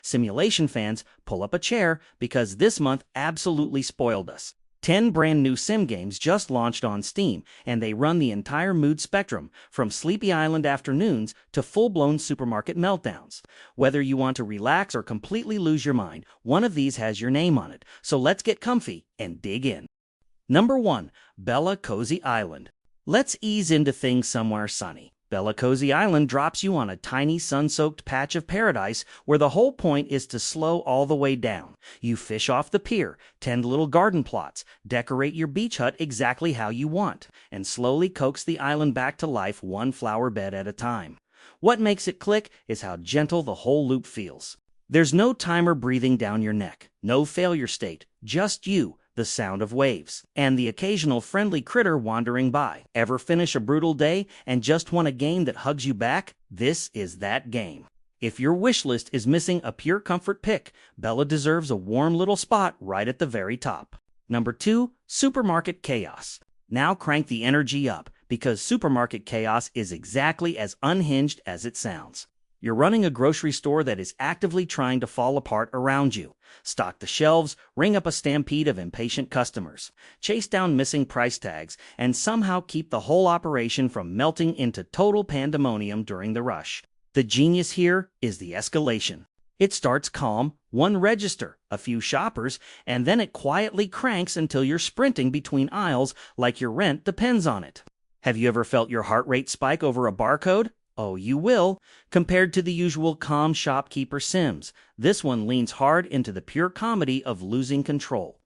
Simulation fans, pull up a chair because this month absolutely spoiled us. 10 brand new sim games just launched on Steam, and they run the entire mood spectrum, from Sleepy Island afternoons to full-blown supermarket meltdowns. Whether you want to relax or completely lose your mind, one of these has your name on it. So let's get comfy and dig in. Number 1. Bella Cozy Island. Let's ease into things somewhere sunny. Bella Cozy Island drops you on a tiny sun-soaked patch of paradise where the whole point is to slow all the way down. You fish off the pier, tend little garden plots, decorate your beach hut exactly how you want, and slowly coax the island back to life one flower bed at a time. What makes it click is how gentle the whole loop feels. There's no timer breathing down your neck, no failure state, just you, the sound of waves, and the occasional friendly critter wandering by. Ever finish a brutal day and just want a game that hugs you back? This is that game. If your wish list is missing a pure comfort pick, Bella deserves a warm little spot right at the very top. Number 2. Supermarket Chaos. Now crank the energy up, because supermarket chaos is exactly as unhinged as it sounds. You're running a grocery store that is actively trying to fall apart around you. Stock the shelves, ring up a stampede of impatient customers, chase down missing price tags, and somehow keep the whole operation from melting into total pandemonium during the rush. The genius here is the escalation. It starts calm, one register, a few shoppers, and then it quietly cranks until you're sprinting between aisles like your rent depends on it. Have you ever felt your heart rate spike over a barcode? Oh, you will. Compared to the usual calm shopkeeper sims, this one leans hard into the pure comedy of losing control.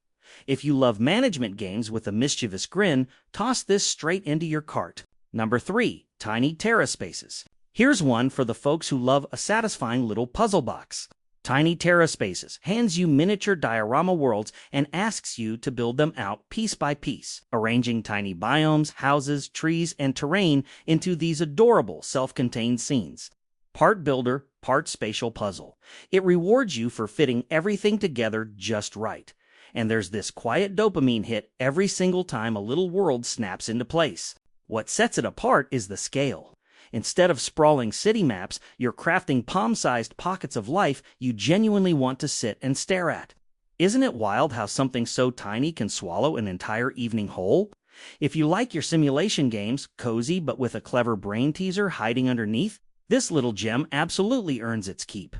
If you love management games with a mischievous grin, toss this straight into your cart. Number 3. Tiny Terra Spaces. Here's one for the folks who love a satisfying little puzzle box. Tiny Terra Spaces hands you miniature diorama worlds and asks you to build them out piece by piece, arranging tiny biomes, houses, trees, and terrain into these adorable self-contained scenes. Part builder, part spatial puzzle. It rewards you for fitting everything together just right. And there's this quiet dopamine hit every single time a little world snaps into place. What sets it apart is the scale. Instead of sprawling city maps, you're crafting palm-sized pockets of life you genuinely want to sit and stare at. Isn't it wild how something so tiny can swallow an entire evening whole? If you like your simulation games, cozy but with a clever brain teaser hiding underneath, this little gem absolutely earns its keep.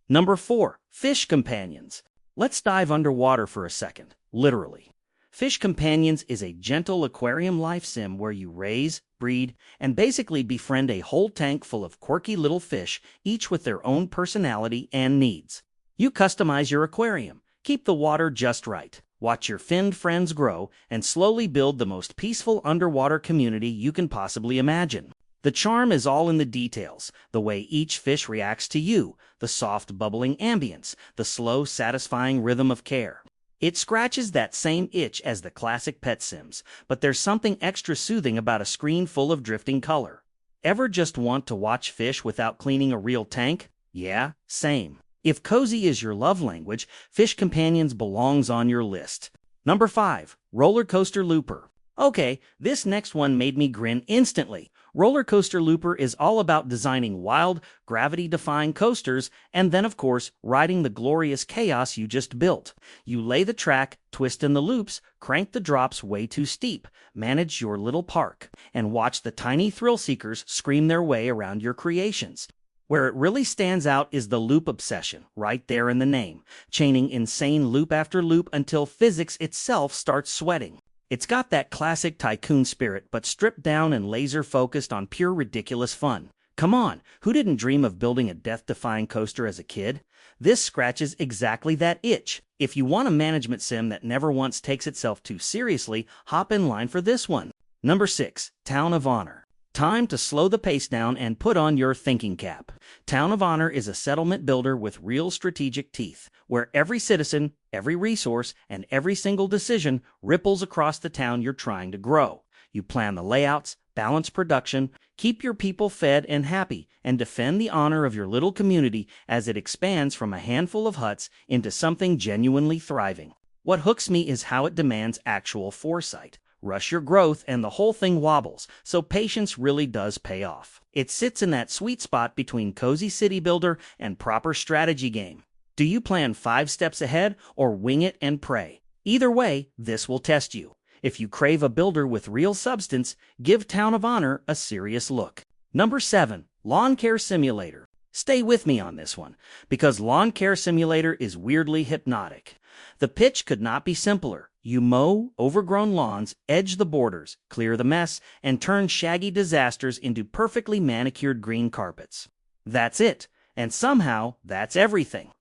Number 4. Fish Companions. Let's dive underwater for a second, literally. Fish Companions is a gentle aquarium life sim where you raise, breed, and basically befriend a whole tank full of quirky little fish, each with their own personality and needs. You customize your aquarium, keep the water just right, watch your finned friends grow, and slowly build the most peaceful underwater community you can possibly imagine. The charm is all in the details, the way each fish reacts to you, the soft bubbling ambience, the slow satisfying rhythm of care. It scratches that same itch as the classic pet sims, but there's something extra soothing about a screen full of drifting color. Ever just want to watch fish without cleaning a real tank? Yeah, same. If cozy is your love language, Fish Companions belongs on your list. Number 5. Roller Coaster Looper. Okay, this next one made me grin instantly. Roller Coaster Looper is all about designing wild, gravity-defying coasters and then, of course, riding the glorious chaos you just built. You lay the track, twist in the loops, crank the drops way too steep, manage your little park, and watch the tiny thrill-seekers scream their way around your creations. Where it really stands out is the loop obsession, right there in the name, chaining insane loop after loop until physics itself starts sweating. It's got that classic tycoon spirit, but stripped down and laser-focused on pure ridiculous fun. Come on, who didn't dream of building a death-defying coaster as a kid? This scratches exactly that itch. If you want a management sim that never once takes itself too seriously, hop in line for this one. Number 6. Town of Honor. Time to slow the pace down and put on your thinking cap. Town of Honor is a settlement builder with real strategic teeth, where every citizen, every resource, and every single decision ripples across the town you're trying to grow. You plan the layouts, balance production, keep your people fed and happy, and defend the honor of your little community as it expands from a handful of huts into something genuinely thriving. What hooks me is how it demands actual foresight. Rush your growth and the whole thing wobbles, so patience really does pay off. It sits in that sweet spot between cozy city builder and proper strategy game. Do you plan 5 steps ahead or wing it and pray? Either way, this will test you. If you crave a builder with real substance, give Town of Honor a serious look. Number 7. Lawn Care Simulator. Stay with me on this one, because Lawn Care Simulator is weirdly hypnotic. The pitch could not be simpler. You mow overgrown lawns, edge the borders, clear the mess, and turn shaggy disasters into perfectly manicured green carpets. That's it, and somehow that's everything.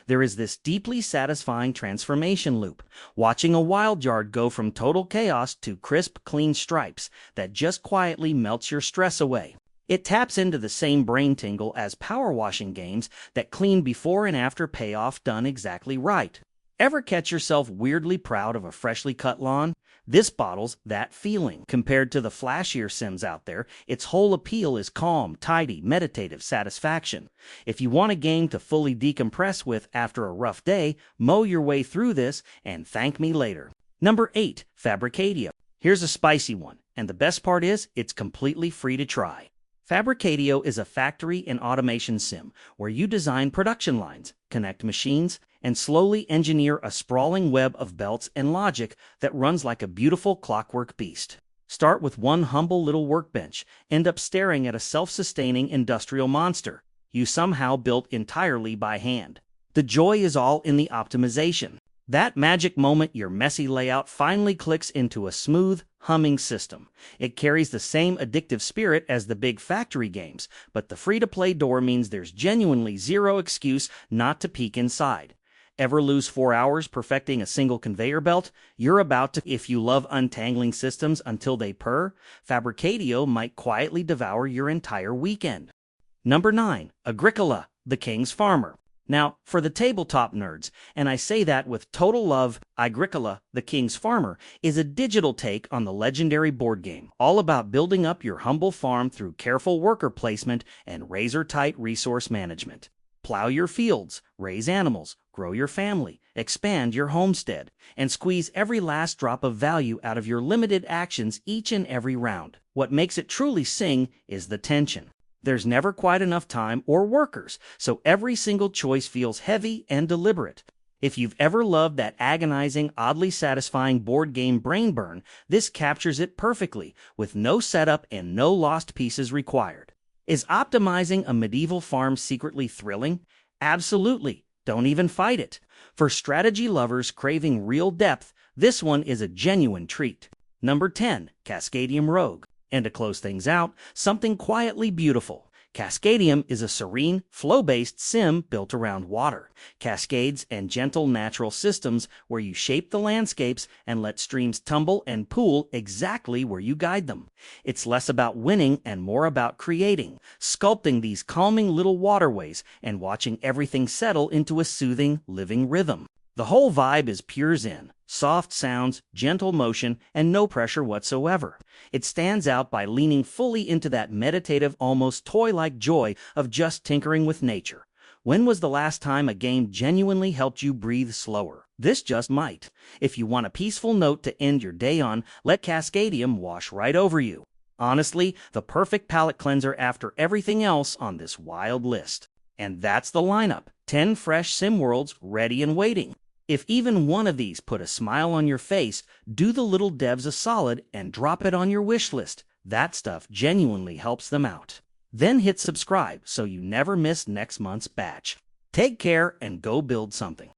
There is this deeply satisfying transformation loop, watching a wild yard go from total chaos to crisp, clean stripes that just quietly melts your stress away. It taps into the same brain tingle as power washing games that clean before and after payoff done exactly right. Ever catch yourself weirdly proud of a freshly cut lawn? This bottles that feeling. Compared to the flashier sims out there, its whole appeal is calm, tidy, meditative satisfaction. If you want a game to fully decompress with after a rough day, mow your way through this and thank me later. Number 8. Fabricadio. Here's a spicy one, and the best part is it's completely free to try. Fabricadio is a factory and automation sim where you design production lines, connect machines, and slowly engineer a sprawling web of belts and logic that runs like a beautiful clockwork beast. Start with one humble little workbench, end up staring at a self-sustaining industrial monster you somehow built entirely by hand. The joy is all in the optimization. That magic moment your messy layout finally clicks into a smooth, humming system. It carries the same addictive spirit as the big factory games, but the free-to-play door means there's genuinely zero excuse not to peek inside. Ever lose 4 hours perfecting a single conveyor belt? You're about to. If you love untangling systems until they purr, Fabricadio might quietly devour your entire weekend. Number 9. Agricola, the King's Farmer. Now, for the tabletop nerds, and I say that with total love, Agricola, the King's Farmer, is a digital take on the legendary board game, all about building up your humble farm through careful worker placement and razor-tight resource management. Plow your fields, raise animals, grow your family, expand your homestead, and squeeze every last drop of value out of your limited actions each and every round. What makes it truly sing is the tension. There's never quite enough time or workers, so every single choice feels heavy and deliberate. If you've ever loved that agonizing, oddly satisfying board game brain burn, this captures it perfectly, with no setup and no lost pieces required. Is optimizing a medieval farm secretly thrilling? Absolutely. Don't even fight it. For strategy lovers craving real depth, this one is a genuine treat. Number 10. Cascadium Rogue. And to close things out, something quietly beautiful. Cascadium is a serene, flow-based sim built around water, cascades, and gentle natural systems where you shape the landscapes and let streams tumble and pool exactly where you guide them. It's less about winning and more about creating, sculpting these calming little waterways and watching everything settle into a soothing, living rhythm. The whole vibe is pure zen. Soft sounds, gentle motion, and no pressure whatsoever. It stands out by leaning fully into that meditative, almost toy-like joy of just tinkering with nature. When was the last time a game genuinely helped you breathe slower? This just might. If you want a peaceful note to end your day on, let Cascadium wash right over you. Honestly, the perfect palate cleanser after everything else on this wild list. And that's the lineup. 10 fresh sim worlds ready and waiting. If even one of these put a smile on your face, do the little devs a solid and drop it on your wish list. That stuff genuinely helps them out. Then hit subscribe so you never miss next month's batch. Take care and go build something.